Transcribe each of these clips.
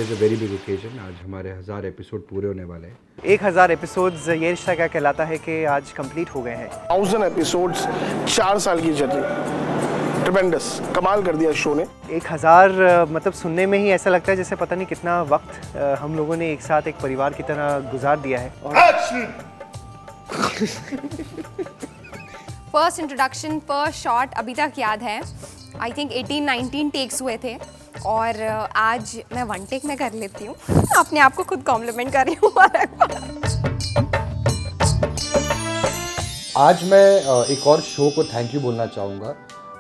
Today is a very big occasion. आज हमारे 1000 episode पूरे होने वाले हैं। 1000 एपिसोड्स ये रिश्ता क्या कहलाता है कि आज कंप्लीट हो गए हैं। 1000 एपिसोड्स, 4 साल की जर्नी, ट्रेमेंडस, कमाल कर दिया शो ने। 1000 मतलब सुनने में ही ऐसा लगता है जैसे पता नहीं कितना वक्त हम लोगों ने एक साथ एक परिवार की तरह गुजार दिया है। फर्स्ट इंट्रोडक्शन, फर्स्ट शॉट अभी तक याद है। आई थिंक 18-19 टेक्स हुए थे और आज मैं 1 टेक में कर लेती हूँ। अपने आप को खुद कॉम्प्लीमेंट कर रही हूँ। आज मैं एक और शो को थैंक यू बोलना चाहूँगा।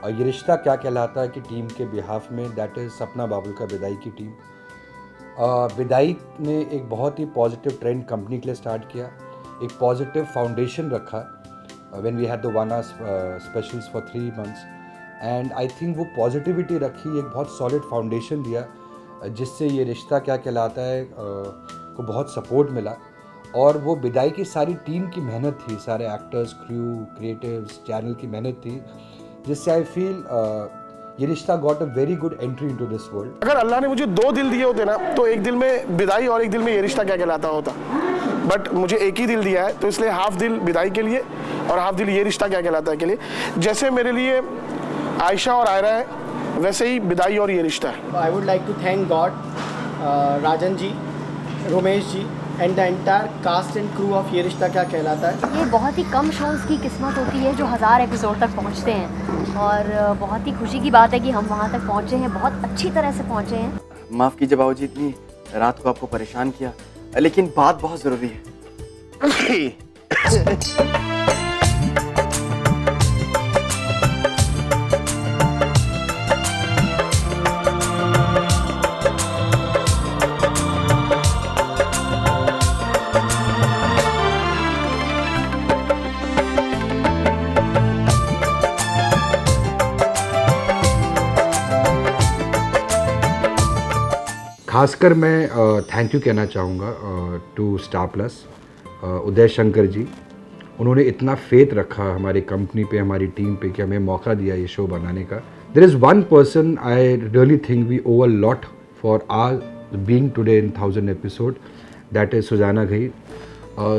ये रिश्ता क्या कहलाता है कि टीम के बिहाफ में, दैट इज़ सपना बाबुल का विदाई की टीम। विदाई ने एक बहुत ही पॉजिटिव ट्रेंड कंपनी के लिए स्टार्ट किया, एक पॉजिटिव फाउंडेशन रखा when we had the one hour specials for 3 months, and I think वो पॉजिटिविटी रखी, एक बहुत सॉलिड फाउंडेशन दिया जिससे ये रिश्ता क्या कहलाता है को बहुत सपोर्ट मिला। और वो विदाई की सारी टीम की मेहनत थी, सारे एक्टर्स, क्रू, क्रिएटिव्स, चैनल की मेहनत थी, जिससे आई फील ये रिश्ता got a very good entry into this world. अगर अल्लाह ने मुझे 2 दिल दिए होते ना, तो एक दिल में विदाई और एक दिल में ये रिश्ता क्या कहलाता होता। बट मुझे एक ही दिल दिया है, तो इसलिए हाफ दिल विदाई के लिए और हाफ दिल ये रिश्ता क्या कहलाता है के लिए। जैसे मेरे लिए आयशा और आयरा है, वैसे ही विदाई और ये रिश्ता है। I would like to thank God, Rajan ji, Romesh ji and the entire cast and crew of ये रिश्ता क्या कहलाता है। ये बहुत ही कम शोज़ की किस्मत होती है जो 1000 एपिसोड तक पहुंचते हैं और बहुत ही खुशी की बात है कि हम वहां तक पहुंचे हैं, बहुत अच्छी तरह से पहुंचे हैं। माफ़ कीजिए बाबूजी, इतनी रात को आपको परेशान किया, लेकिन बात बहुत ज़रूरी है। खासकर मैं थैंक यू कहना चाहूँगा to star plus, Uday Shankar ji. उन्होंने इतना फेथ रखा हमारी कंपनी पे, हमारी टीम पे, कि हमें मौका दिया ये शो बनाने का। There is one person I really think we owe a lot for our being today in 1000 episode, that is Sujana Ghai.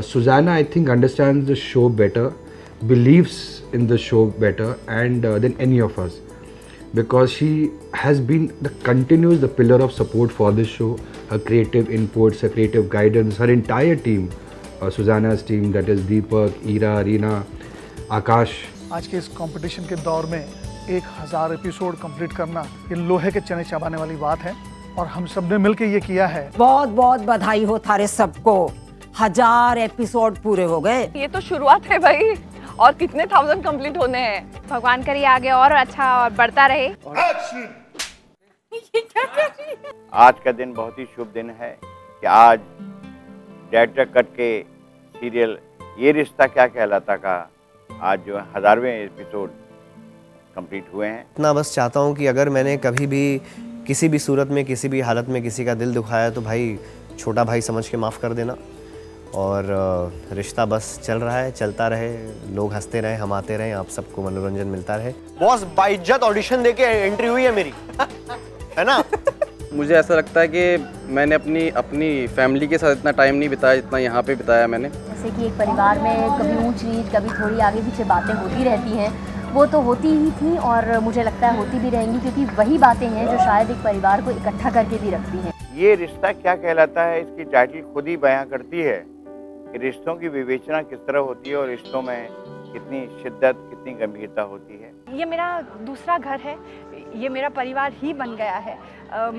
Sujana I think understands the show better, believes in the show better and than any of us, because she has been the pillar of support for this show. Her creative inputs, her creative guidance, her entire team, Susanna's team, that is Deepak, Ira, Reena, Akash. आज के इस competition के दौर में 1000 episode complete करना ये लोहे के चने चबाने वाली बात है और हम सब ने मिलकर ये किया है। बहुत बहुत बधाई हो थारे सबको, 1000 एपिसोड पूरे हो गए। ये तो शुरुआत है भाई, और कितने 1000 कंप्लीट होने हैं। भगवान करे आगे और अच्छा और बढ़ता रहे। आज का दिन बहुत ही शुभ दिन है कि आज डायरेक्टर कट के सीरियल ये रिश्ता क्या कहलाता का आज जो 1000वें एपिसोड कंप्लीट हुए हैं। इतना बस चाहता हूँ कि अगर मैंने कभी भी किसी भी सूरत में, किसी भी हालत में किसी का दिल दुखाया तो भाई छोटा भाई समझ के माफ़ कर देना। और रिश्ता बस चल रहा है, चलता रहे, लोग हंसते रहे, हम आते रहे, आप सबको मनोरंजन मिलता रहे। बॉस बाइज्जत ऑडिशन देके एंट्री हुई है मेरी है ना। मुझे ऐसा लगता है कि मैंने अपनी फैमिली के साथ इतना टाइम नहीं बिताया जितना यहाँ पे बिताया मैंने। जैसे कि एक परिवार में कभी ऊंच नीच, कभी थोड़ी आगे पीछे बातें होती रहती हैं, वो तो होती ही थी और मुझे लगता है होती भी रहेंगी, क्योंकि वही बातें हैं जो शायद एक परिवार को इकट्ठा करके भी रखती हैं। ये रिश्ता क्या कहलाता है, इसकी टाइटल खुद ही बयां करती है कि रिश्तों की विवेचना किस तरह होती है और रिश्तों में कितनी शिद्दत, कितनी गंभीरता होती है। ये मेरा दूसरा घर है, ये मेरा परिवार ही बन गया है।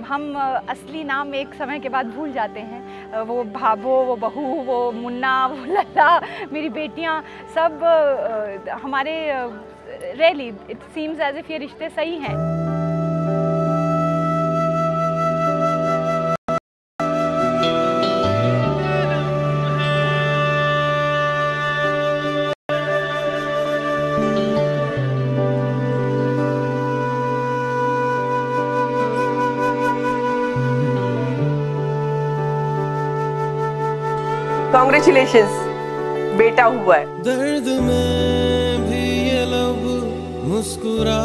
हम असली नाम एक समय के बाद भूल जाते हैं। वो भाभो, वो बहू, वो मुन्ना, वो लल्ला, मेरी बेटियां, सब हमारे really it seems as if ये रिश्ते सही हैं। कांग्रेचुलेशंस, बेटा हुआ है। दर्द में भी ये लब मुस्कुरा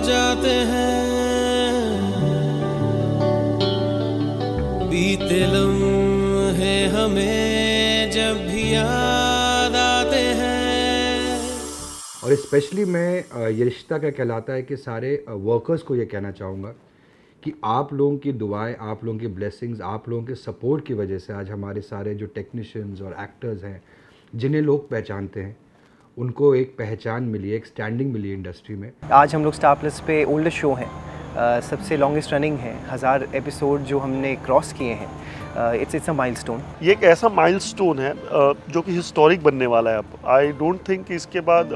जाते हैं, ये लम्हे हमें जब भी याद आते हैं। और स्पेशली मैं ये रिश्ता क्या कहलाता है कि सारे वर्कर्स को ये कहना चाहूँगा कि आप लोगों की दुआएं, आप लोगों की ब्लेसिंग्स, आप लोगों के सपोर्ट की वजह से आज हमारे सारे जो टेक्नीशियंस और एक्टर्स हैं जिन्हें लोग पहचानते हैं, उनको एक पहचान मिली, एक स्टैंडिंग मिली इंडस्ट्री में। आज हम लोग स्टार प्लस पे ओल्डेस्ट शो हैं, सबसे लॉन्गेस्ट रनिंग है, 1000 एपिसोड जो हमने क्रॉस किए हैं। It's a milestone. ये एक ऐसा माइलस्टोन है जो कि हिस्टोरिक बनने वाला है। अब आई डोंट थिंक कि इसके बाद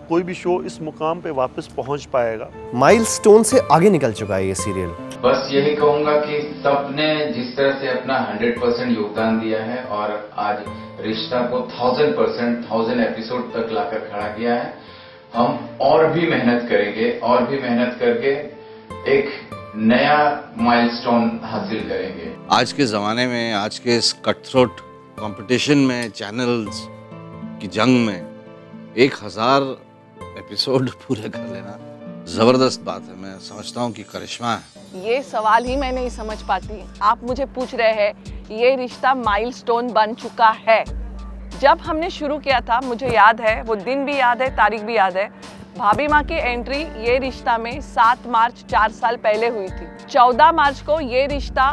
कोई भी शो इस मुकाम पे वापस पहुंच पाएगा। माइलस्टोन से आगे निकल चुका है ये सीरियल। बस यही कहूँगा कि सबने जिस तरह से अपना 100% योगदान दिया है और आज रिश्ता को 1000% 1000 एपिसोड तक लाकर खड़ा किया है, हम और भी मेहनत करेंगे और भी मेहनत करके एक नया माइलस्टोन हासिल करेंगे। आज के ज़माने में, आज के इस कटथ्रोट कंपटीशन में, चैनल्स की जंग में 1000 एपिसोड पूरे कर लेना ज़बरदस्त बात है। मैं समझता हूँ कि करिश्मा है। ये सवाल ही मैं नहीं समझ पाती। आप मुझे पूछ रहे हैं ये रिश्ता माइलस्टोन बन चुका है। जब हमने शुरू किया था, मुझे याद है, वो दिन भी याद है, तारीख भी याद है। भाभी माँ की एंट्री ये रिश्ता में 7 मार्च 4 साल पहले हुई थी। 14 मार्च को ये रिश्ता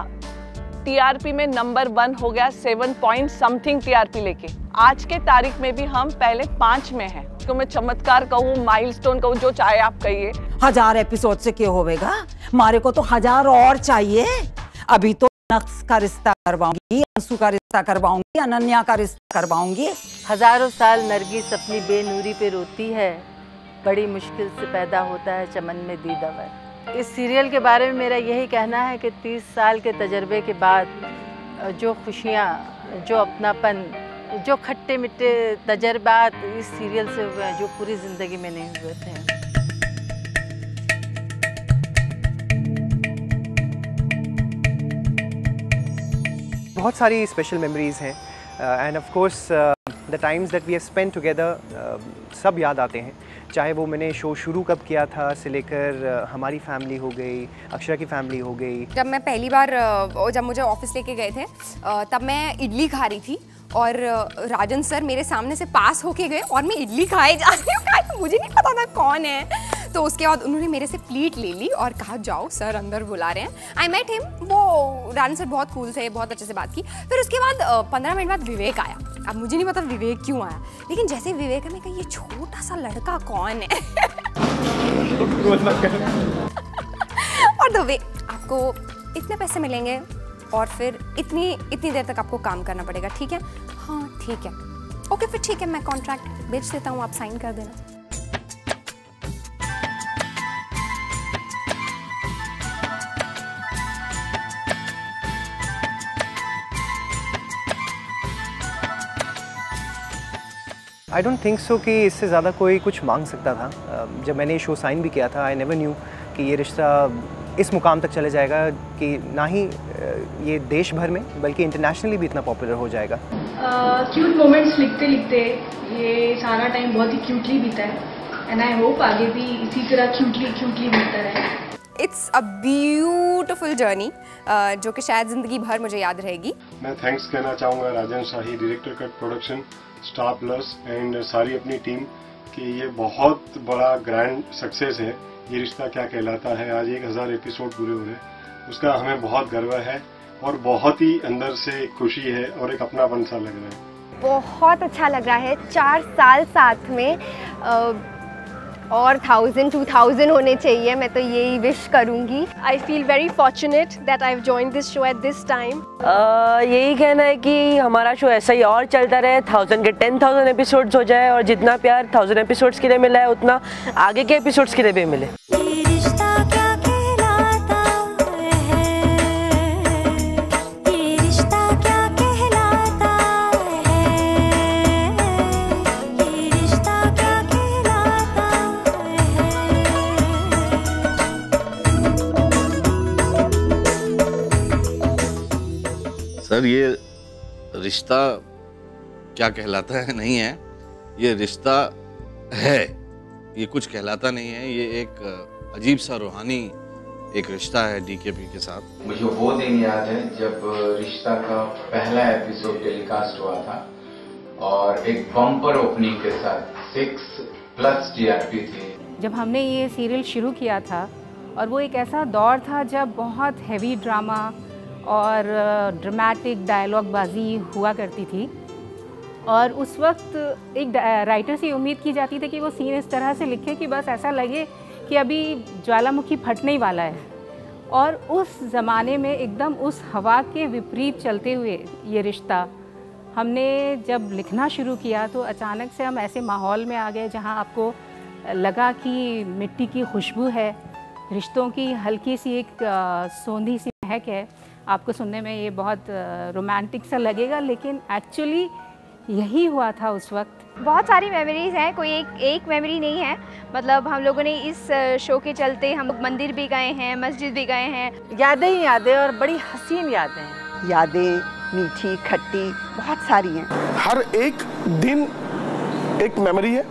टीआरपी में नंबर 1 हो गया, 7 पॉइंट समथिंग टीआरपी लेके। आज के तारीख में भी हम पहले 5 में हैं। तो मैं चमत्कार कहूँ, माइलस्टोन कहूँ, जो चाहे आप कहिए। 1000 एपिसोड से क्या होगा? हमारे को तो 1000 और चाहिए। अभी तो नक्स का रिश्ता करवाऊंगी, अंशु का रिश्ता करवाऊंगी, अनन्या का रिश्ता करवाऊंगी। हजारों साल नरगिस अपनी बेनूरी पे रोती है, बड़ी मुश्किल से पैदा होता है चमन में दीदावर। इस सीरियल के बारे में मेरा यही कहना है कि 30 साल के तजर्बे के बाद जो खुशियाँ, जो अपनापन, जो खट्टे मिट्टे तजर्बात इस सीरियल से हुए हैं, जो पूरी ज़िंदगी में नहीं हुए थे। बहुत सारी स्पेशल मेमोरीज़ हैं and of course the times that we have spent together सब याद आते हैं। चाहे वो मैंने शो शुरू कब किया था से लेकर हमारी फैमिली हो गई, अक्षरा की फैमिली हो गई। जब मैं पहली बार जब मुझे ऑफिस लेके गए थे तब मैं इडली खा रही थी और राजन सर मेरे सामने से पास होके गए और मैं इडली खाए जा रही हूँ, मुझे नहीं पता था कौन है। तो उसके बाद उन्होंने मेरे से प्लेट ले ली और कहा जाओ सर अंदर बुला रहे हैं। आई मेट हिम, वो राजन सर बहुत कूल थे, बहुत अच्छे से बात की। फिर उसके बाद 15 मिनट बाद विवेक आया। अब मुझे नहीं पता विवेक क्यों आया, लेकिन जैसे विवेक में कहा ये छोटा सा लड़का कौन है और द वे आपको इतने पैसे मिलेंगे और फिर इतनी देर तक आपको काम करना पड़ेगा, ठीक है? हाँ ठीक है, ओके फिर ठीक है, मैं कॉन्ट्रैक्ट बेच देता हूँ, आप साइन कर देना। आई डोंट थिंक सो कि इससे ज़्यादा कोई कुछ मांग सकता था। जब मैंने शो साइन भी किया था, आई नेवर न्यू कि ये रिश्ता इस मुकाम तक चले जाएगा कि ना ही ये देश भर में बल्कि इंटरनेशनली भी इतना पॉपुलर हो जाएगा। क्यूट मोमेंट्स लिखते लिखते ये सारा टाइम बहुत ही क्यूटली बीता है एंड आई होप आगे भी इसी तरह क्यूटली बीतता रहे। इट्स अ ब्यूटिफुल जर्नी जो कि शायद ज़िंदगी भर मुझे याद रहेगी। मैं थैंक्स कहना चाहूँगा Rajan Shahi, director cut production, Star Plus and सारी अपनी टीम कि ये बहुत बड़ा ग्रैंड सक्सेस है। ये रिश्ता क्या कहलाता है, आज 1000 एपिसोड पूरे हो रहे हैं, उसका हमें बहुत गर्व है और बहुत ही अंदर से खुशी है और एक अपनापन सा लग रहा है। बहुत अच्छा लग रहा है, 4 साल साथ में और 1000-2000 होने चाहिए, मैं तो यही विश करूंगी। I feel very fortunate that I have joined this show at this time. यही कहना है कि हमारा शो ऐसा ही और चलता रहे, 1000 के 10,000 एपिसोड्स हो जाए और जितना प्यार 1000 एपिसोड्स के लिए मिला है उतना आगे के एपिसोड्स के लिए भी मिले। सर ये रिश्ता क्या कहलाता है नहीं है, ये रिश्ता है, ये कुछ कहलाता नहीं है। ये एक अजीब सा रूहानी एक रिश्ता है डीकेपी के साथ। मुझे वो दिन याद है जब रिश्ता का पहला एपिसोड टेलीकास्ट हुआ था और एक बम्पर ओपनिंग के साथ 6+ TRP थी। जब हमने ये सीरियल शुरू किया था और वो एक ऐसा दौर था जब बहुत हैवी ड्रामा और ड्रामेटिक डायलॉग बाजी हुआ करती थी और उस वक्त एक राइटर से उम्मीद की जाती थी कि वो सीन इस तरह से लिखे कि बस ऐसा लगे कि अभी ज्वालामुखी फटने ही वाला है। और उस ज़माने में एकदम उस हवा के विपरीत चलते हुए ये रिश्ता हमने जब लिखना शुरू किया तो अचानक से हम ऐसे माहौल में आ गए जहाँ आपको लगा कि मिट्टी की खुशबू है, रिश्तों की हल्की सी एक सौंधी सी महक है। आपको सुनने में ये बहुत रोमांटिक सा लगेगा लेकिन एक्चुअली यही हुआ था उस वक्त। बहुत सारी मेमोरीज़ हैं, कोई एक मेमोरी नहीं है। मतलब हम लोगों ने इस शो के चलते हम लोग मंदिर भी गए हैं, मस्जिद भी गए हैं। यादें ही यादें और बड़ी हसीन यादें हैं। यादें मीठी खट्टी बहुत सारी हैं। हर एक दिन एक मेमोरी है।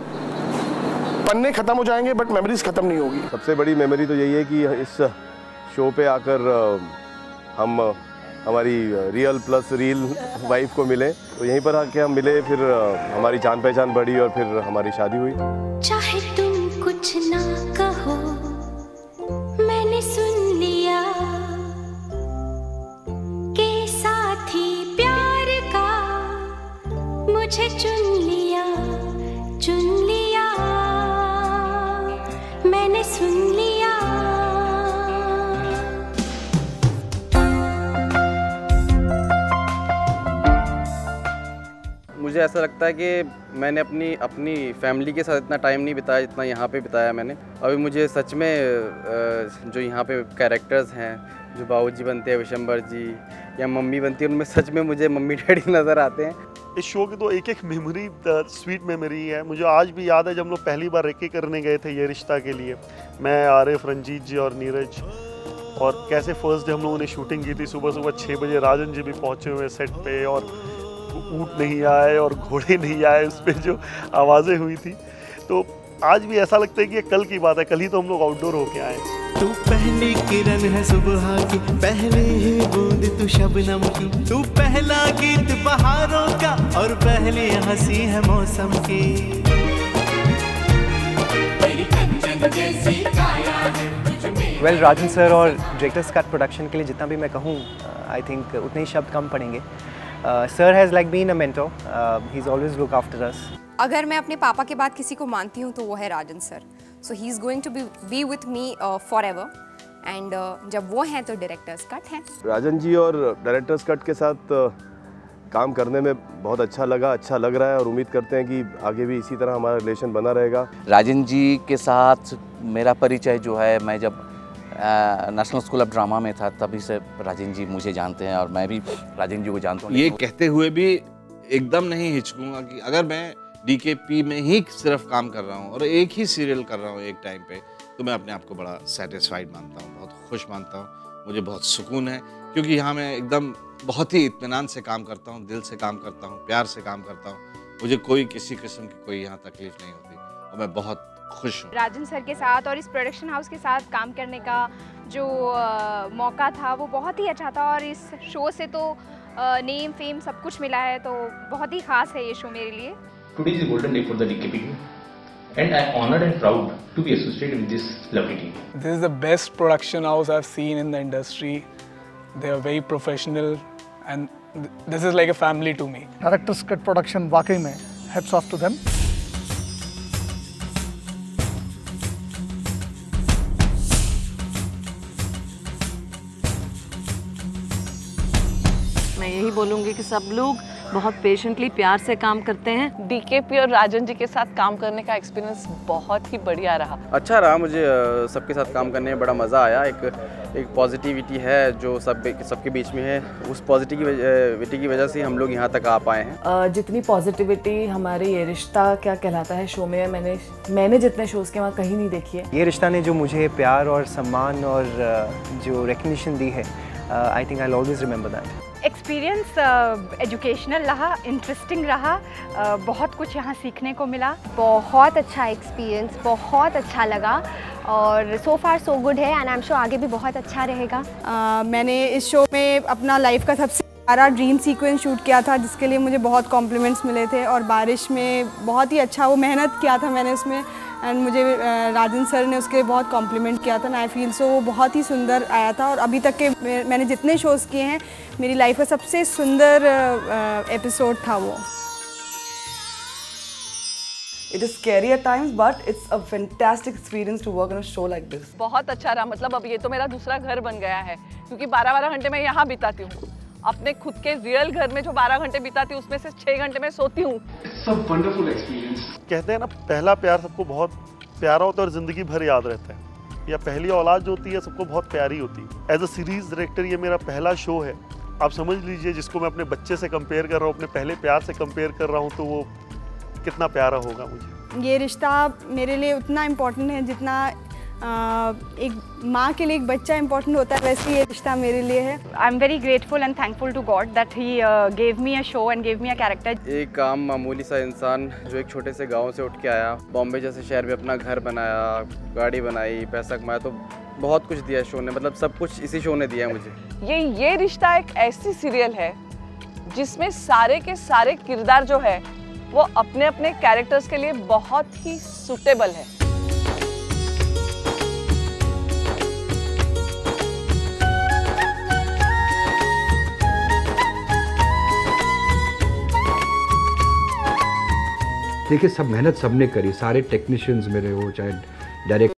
पन्ने खत्म हो जाएंगे बट मेमोरीज खत्म नहीं होगी। सबसे बड़ी मेमोरी तो यही है कि इस शो पे आकर हम हमारी रियल प्लस रील वाइफ को मिले, तो यहीं पर आके हम मिले, फिर हमारी जान पहचान बढ़ी और फिर हमारी शादी हुई। चाहे तुम कुछ ना कहो मैंने सुन लिया के साथी प्यार का मुझे चुन लिया मैंने सुन लिया। मुझे ऐसा लगता है कि मैंने अपनी फैमिली के साथ इतना टाइम नहीं बिताया जितना यहाँ पे बिताया मैंने। अभी मुझे सच में जो यहाँ पे कैरेक्टर्स हैं, जो बाबूजी बनते हैं विशंबर जी या मम्मी बनती है, उनमें सच में मुझे मम्मी डैडी नज़र आते हैं। इस शो की तो एक मेमोरी स्वीट मेमोरी है। मुझे आज भी याद है जब हम लोग पहली बार रेकी करने गए थे ये रिश्ता के लिए, मैं आरिफ, रंजीत जी और नीरज, और कैसे फर्स्ट डे हम लोगों ने शूटिंग की थी। सुबह 6 बजे राजन जी भी पहुँचे हुए सेट पे और ऊँट नहीं आए और घोड़े नहीं आए, उस पर जो आवाज़ें हुई थी। तो आज भी ऐसा लगता है कि ये कल की बात है, कल ही तो हम लोग आउटडोर होके आए। तू पहली किरण है सुबह की, पहले ही बूंद तू शबनम की, तू पहला गीत बहारों का और पहली हंसी है मौसम की। वेल, राजन सर और डायरेक्टर्स कट प्रोडक्शन के लिए जितना भी मैं कहूँ, आई थिंक उतने ही शब्द कम पड़ेंगे। Sir has like been a mentor, he is always look after us. अगर मैं अपने पापा के बाद किसी को मानती हूँ तो वो है Rajan sir. So he is going to be with me forever, and जब वो हैं तो डायरेक्टर्स कट हैं। राजन जी और डायरेक्टर्स कट के साथ काम करने में बहुत अच्छा लग रहा है और उम्मीद करते हैं कि आगे भी इसी तरह हमारा रिलेशन बना रहेगा। राजन जी के साथ मेरा परिचय जो है, मैं जब नेशनल स्कूल ऑफ ड्रामा में था तभी से राजन जी मुझे जानते हैं और मैं भी राजन जी को जानता हूँ। ये कहते हुए भी एकदम नहीं हिचकूंगा कि अगर मैं डीकेपी में ही सिर्फ काम कर रहा हूँ और एक ही सीरियल कर रहा हूँ एक टाइम पे, तो मैं अपने आप को बड़ा सेटिस्फाइड मानता हूँ, बहुत खुश मानता हूँ। मुझे बहुत सुकून है क्योंकि यहाँ मैं एकदम बहुत ही इत्मीनान से काम करता हूँ, दिल से काम करता हूँ, प्यार से काम करता हूँ। मुझे कोई किसी किस्म की कोई यहाँ तकलीफ नहीं होती और मैं बहुत खुश हूँ। राजन सर के साथ और इस प्रोडक्शन हाउस के साथ काम करने का जो मौका था वो बहुत ही अच्छा था और इस शो से तो नेम फेम सब कुछ मिला है, तो बहुत ही खास है ये शो मेरे लिए। Today is a golden day for the DKP team, and I'm honored and proud to be associated with this lovely team. This is the best production house I've seen in the industry. They are very professional, and this is like a family to me. Director's Cut Production वाकई में hats off to them. मैं यही बोलूँगी कि सब लोग बहुत patiently प्यार से काम करते हैं। डीकेपी और राजन जी के साथ काम करने का एक्सपीरियंस बहुत ही बढ़िया रहा। अच्छा रहा, मुझे सबके साथ काम करने में बड़ा मज़ा आया। एक पॉजिटिविटी है जो सबके बीच में है, उस पॉजिटिविटी की वजह से हम लोग यहाँ तक आ पाए हैं। जितनी पॉजिटिविटी हमारे ये रिश्ता क्या कहलाता है शो में मैंने जितने शोज़ के वहाँ कहीं नहीं देखी है। ये रिश्ता ने जो मुझे प्यार और सम्मान और जो रिकग्निशन दी है, I think I will always remember that. Experience educational रहा, इंटरेस्टिंग रहा, बहुत कुछ यहाँ सीखने को मिला। बहुत अच्छा एक्सपीरियंस, बहुत अच्छा लगा। और सो फार सो गुड है एंड आई एम श्योर आगे भी बहुत अच्छा रहेगा। मैंने इस शो में अपना लाइफ का सबसे प्यारा ड्रीम सीक्वेंस शूट किया था, जिसके लिए मुझे बहुत कॉम्प्लीमेंट्स मिले थे, और बारिश में बहुत ही अच्छा वो मेहनत किया था मैंने उसमें, एंड मुझे राजन सर ने उसके लिए बहुत कॉम्प्लीमेंट किया था, एंड आई फील सो वो बहुत ही सुंदर आया था। और अभी तक के मैंने जितने शोज़ किए हैं, मेरी लाइफ का सबसे सुंदर एपिसोड था वो। It is scary at times, but it's a fantastic experience to work on a show like this. बहुत अच्छा रहा, मतलब अब ये तो मेरा दूसरा घर बन गया है, क्योंकि 12-12 घंटे मैं यहाँ बिताती हूँ। अपने खुद के रियल घर में जो 12 घंटे बिताती हूँ, उसमें से 6 घंटे में सोती हूँ। सब वंडरफुल एक्सपीरियंस। कहते हैं ना, पहला प्यार सबको बहुत प्यारा होता है और जिंदगी भर याद रहता है, या पहली औलाद जो होती है सबको बहुत प्यारी होती है। एज अ सीरीज डायरेक्टर ये मेरा पहला शो है। आप समझ लीजिए, जिसको मैं अपने बच्चे से कंपेयर कर रहा हूँ, अपने पहले प्यार से कंपेयर कर रहा हूँ, तो वो कितना प्यारा होगा मुझे। ये रिश्ता मेरे लिए उतना इम्पोर्टेंट है जितना एक माँ के लिए एक बच्चा इम्पोर्टेंट होता है, वैसे ये रिश्ता मेरे लिए है। I am very grateful and thankful to God that he gave me a show and gave me a character. एक आम मामूली सा इंसान जो एक छोटे से गांव से उठ के आया, बॉम्बे जैसे शहर में अपना घर बनाया, गाड़ी बनाई, पैसा कमाया, तो बहुत कुछ दिया शो ने, मतलब सब कुछ इसी शो ने दिया मुझे। ये रिश्ता एक ऐसी सीरियल है जिसमें सारे के सारे किरदार जो है वो अपने अपने कैरेक्टर्स के लिए बहुत ही सूटेबल है। देखिए, सब मेहनत सबने करी, सारे टेक्नीशियंस मेरे हो, चाहे डायरेक्टर